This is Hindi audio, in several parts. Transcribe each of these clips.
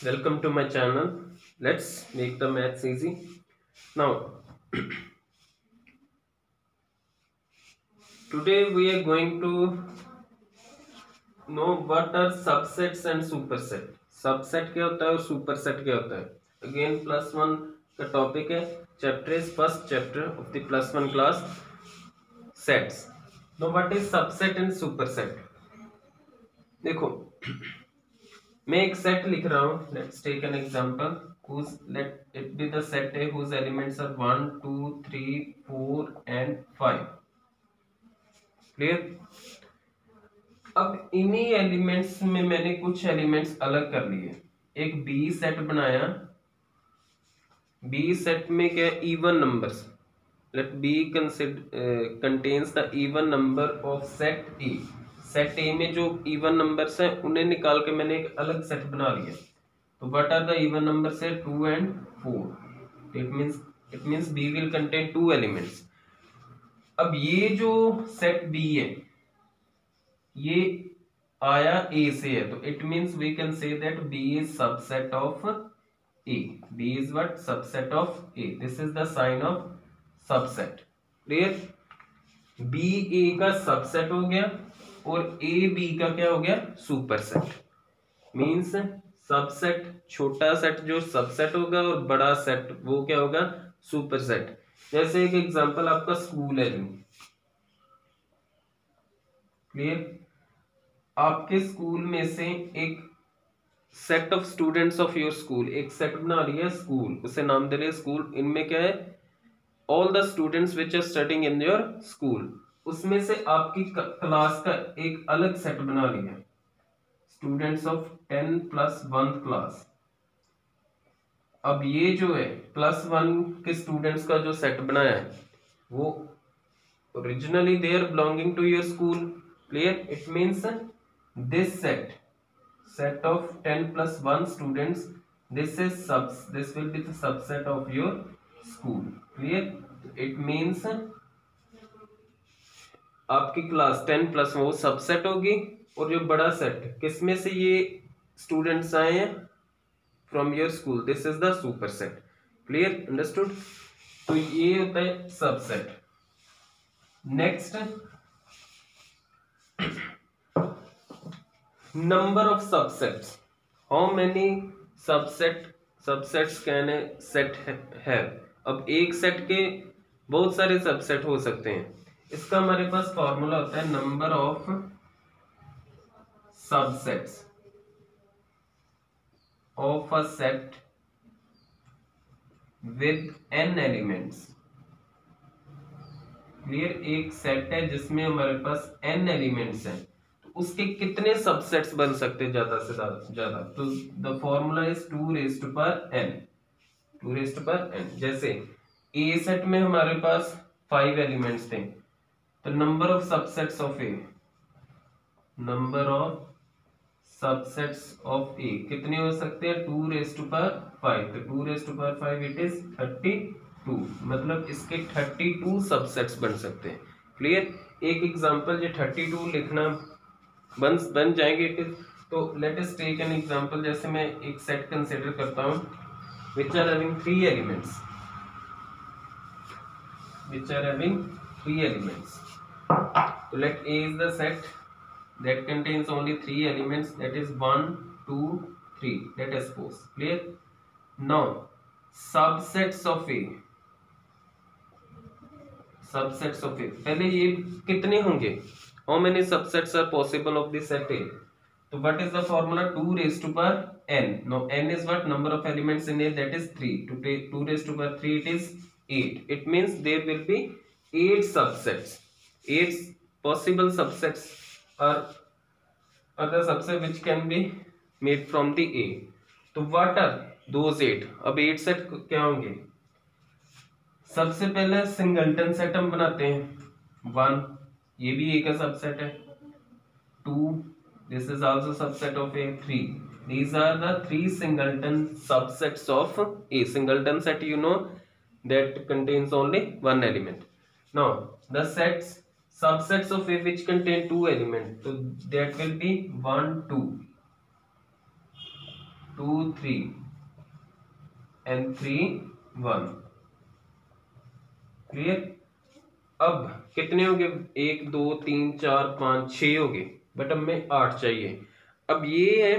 Welcome to my channel. Let's make the maths easy. Now, today we are going to know what are subsets and superset. Subset क्या होता है और superset क्या होता है? Again, +1 का टॉपिक है. Chapter is first chapter of the +1 class. Sets. Now, what is subset and superset? देखो, मैं एक सेट लिख रहा हूँ. Let's take an example. Let it be the set A whose elements are 1, 2, 3, 4 and 5. Clear. अब इन्हीं एलिमेंट्स में मैंने कुछ एलिमेंट्स अलग कर लिए. एक बी सेट बनाया. बी सेट में क्या है? Even numbers. Let B contains the even number of set A. Set A में जो इवन नंबर्स हैं उन्हें निकाल के मैंने एक अलग सेट बना लिया. तो what are the even numbers है? 2 and 4. It means B will contain 2 elements. अब ये जो सेट बी है ये आया ए से है, तो it means we can say that B is subset of A. B is what? Subset of A. This is the sign of subset. Clear. B A का सबसेट हो गया और ए बी का क्या हो गया? सुपरसेट. मींस सबसेट छोटा सेट जो सबसेट होगा और बड़ा सेट वो क्या होगा? सुपरसेट. जैसे एक एग्जांपल आपका स्कूल है. क्लियर. आपके स्कूल में से एक set of students of your school एक सेट बना लिया स्कूल, उसे नाम दे रहे स्कूल. इनमें क्या है? All the students which are studying in your school. उसमें से आपकी क्लास का एक अलग सेट बना लिया, स्टूडेंट्स ऑफ 10 + 1 क्लास. अब ये जो है +1 के स्टूडेंट्स का जो सेट बनाया है वो originally they are belonging to your school. Clear. It means this set of 10 + 1 students, this will be the subset of your school. Clear. It means आपकी क्लास 10 + वो सबसेट होगी और जो बड़ा सेट किसमें से ये स्टूडेंट्स आए हैं? From your school. This is the super set. Clear. Understood. तो ये होता है subset. Next, number of subsets. How many subsets can a set have? अब एक सेट के बहुत सारे सबसेट हो सकते हैं. इसका हमारे पास फॉर्मूला होता है number of subsets of a set with n elements. Clear. एक सेट है जिसमें हमारे पास n एलिमेंट्स हैं, उसके कितने सबसेट्स बन सकते हैं ज्यादा से ज्यादा? तो the formula is 2n. 2n. जैसे ए सेट में हमारे पास 5 एलिमेंट्स थे, तो नंबर ऑफ सबसेट्स ऑफ ए कितने हो सकते हैं? 2^5. तो 2^5 इट इज 32. मतलब इसके 32 सबसेट्स बन सकते हैं. क्लियर. एक एग्जांपल जो 32 लिखना बन जाएंगे. तो let us take an example. जैसे मैं एक सेट कंसीडर करता हूं which are having 3 elements. So let A is the set that contains only 3 elements, that is 1, 2, 3. Let us suppose. Clear. Now subsets of A. पहले ये कितने होंगे? How many subsets are possible of the set A? So what is the formula? 2^n. Now n is what? Number of elements in A, that is 3. To take 2^3 it is 8. It means there will be 8 subsets. 8 possible subsets are the subset which can be made from the A. तो what are those 8? अब 8 सेट क्या होंगे? सबसे पहले सिंगलटन सेट हम बनाते हैं. 1, ये भी ए का सबसेट है. 2, this is also subset of A. 3, these are the 3 singleton subsets of A. Singleton set, you know, that contains only 1 element. Now the subsets of A which contain 2 elements, so that will be 1, 2. 2 3 and 3 1। Clear. अब कितने हो गए, 1 2 3 4 5 6 हो गए, बट अब हमें 8 चाहिए। अब ये है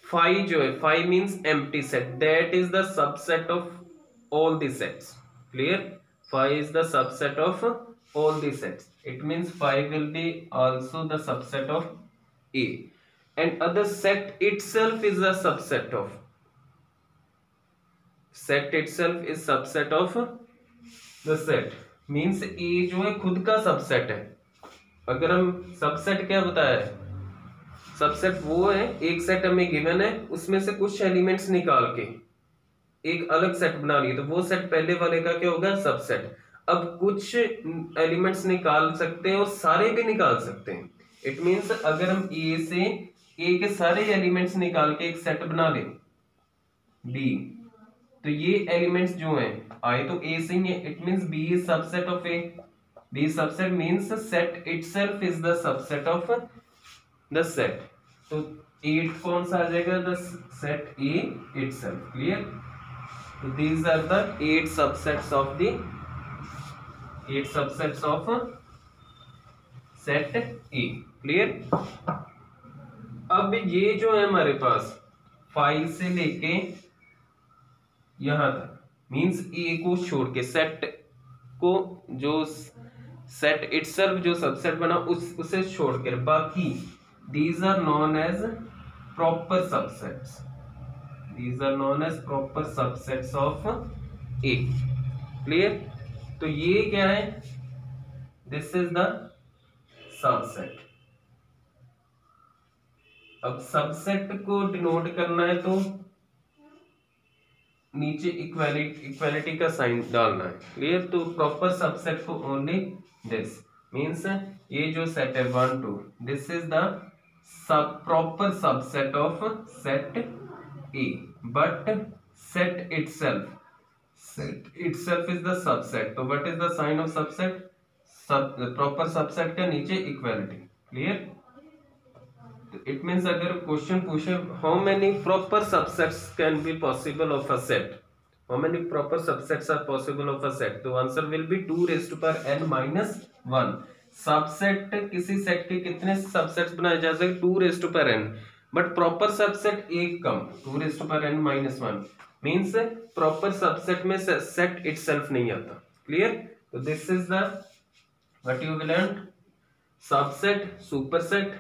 फाइव जो है, five means empty set, that is the subset of all the sets. Clear, five is the subset of all the sets, it means 5 will be also the subset of A, and other set itself is a subset of, set itself is subset of the set, means A जो है खुद का सबसेट है। अगर हम सबसेट क्या बताया है, सबसेट वो है एक सेट हमें गिवन है, उसमें से कुछ एलिमेंट्स निकाल के एक अलग सेट बना लिए, तो वो सेट पहले वाले का क्या होगा, सबसेट। अब कुछ एलिमेंट्स निकाल सकते हैं और सारे भी निकाल सकते हैं। इट मींस अगर हम ए से ए के सारे एलिमेंट्स निकाल के एक सेट बना ले बी, तो ये एलिमेंट्स जो हैं आए तो ए से ही है, it means B is subset of A. B subset means set itself is the subset of the set. तो 8 कौन सा आ जाएगा, the set A itself. Clear, so these are the 8 subsets of the 8 subsets of set A। Clear. अब ये जो है हमारे पास 5 से लेके यहां तक, मींस A को छोड़ के सेट को, जो सेट इटसेल्फ जो सबसेट बना उसे छोड़ कर बाकी these are known as proper subsets, these are known as proper subsets of A। Clear, तो ये क्या है, दिस इज द सबसेट। अब सबसेट को डिनोट करना है तो नीचे इक्वालिटी का साइन डालना है। क्लियर, तो प्रॉपर सबसेट को ओनली दिस मींस ये जो सेट है 1 2, this is the proper subset of set A, but set itself is the subset। तो what is the sign of subset, proper subset के नीचे equality। क्लियर, it means अगर क्वेश्चन पूछे how many proper subsets can be possible of a set, how many proper subsets are possible of a set, तो answer will be 2 raised to power n minus 1। Subset किसी सेट के कितने सबसेट्स बनाए जा सकते, 2 raised to power n, but proper subset एक कम, 2 raised to power n minus 1 means proper subset में सेट इटसेल्फ नहीं आता। क्लियर, तो this is the what you will learn, subset, superset,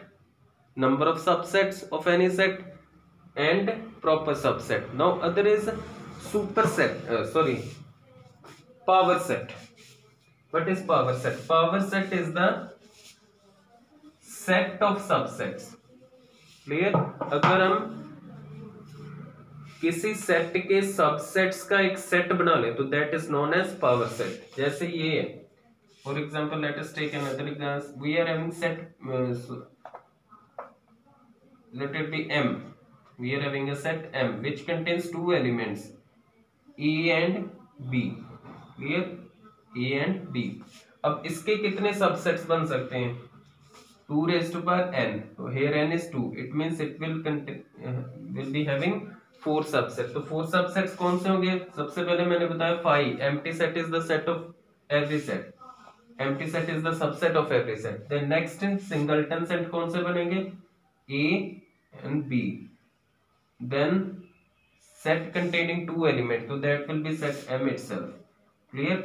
number of subsets of any set and proper subset. Now other is superset, sorry power set. What is power set, power set is the set of subsets. Clear, अगर हम किसी सेट के सबसेट्स का एक सेट बना ले तो that is known as power set. जैसे ये है, for example let us take another example, we are having set, let it be M, we are having a set M which contains 2 elements A and B। Clear, A and B। अब इसके कितने सबसेट्स बन सकते हैं, 2 raised to power n, so here n is 2, it means it will be having 4 subsets। तो 4 subsets कौन से होंगे, सबसे पहले मैंने बताया 5, empty set is the set of every set, empty set is the subset of every set। then next singleton set कौन से बनेंगे, A and B, then set containing 2 elements, so that will be set M itself। Clear,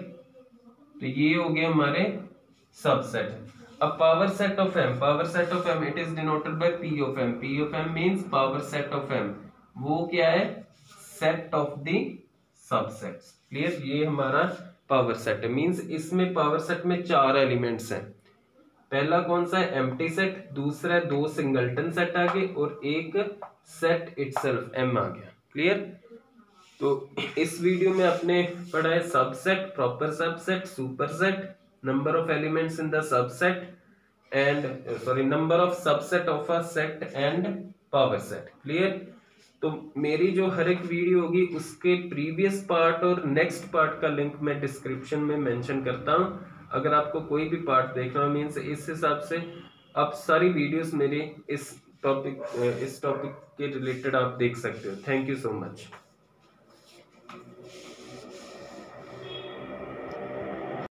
तो ये हो गए हमारे सबसेट। अब power set of M, power set of M it is denoted by P of M, P of M means power set of M, वो क्या है, set of the subsets. Clear, ये हमारा पावर सेट है, मींस इसमें पावर सेट में 4 एलिमेंट्स हैं। पहला कौन सा है, एम्प्टी सेट, दूसरा 2 सिंगलटन सेट आ गए और एक सेट इटसेल्फ M आ गया। क्लियर, तो इस वीडियो में आपने पढ़ा है subset, proper subset, superset, number of elements in the subset and number of subset of a set and power set. Clear, तो मेरी जो हर एक वीडियो होगी उसके प्रीवियस पार्ट और नेक्स्ट पार्ट का लिंक मैं डिस्क्रिप्शन में मेंशन करता हूं। अगर आपको कोई भी पार्ट देखना हो मीन्स इस हिसाब से आप सारी वीडियोस मेरी इस टॉपिक इस टॉपिक के रिलेटेड आप देख सकते हो। Thank you so much.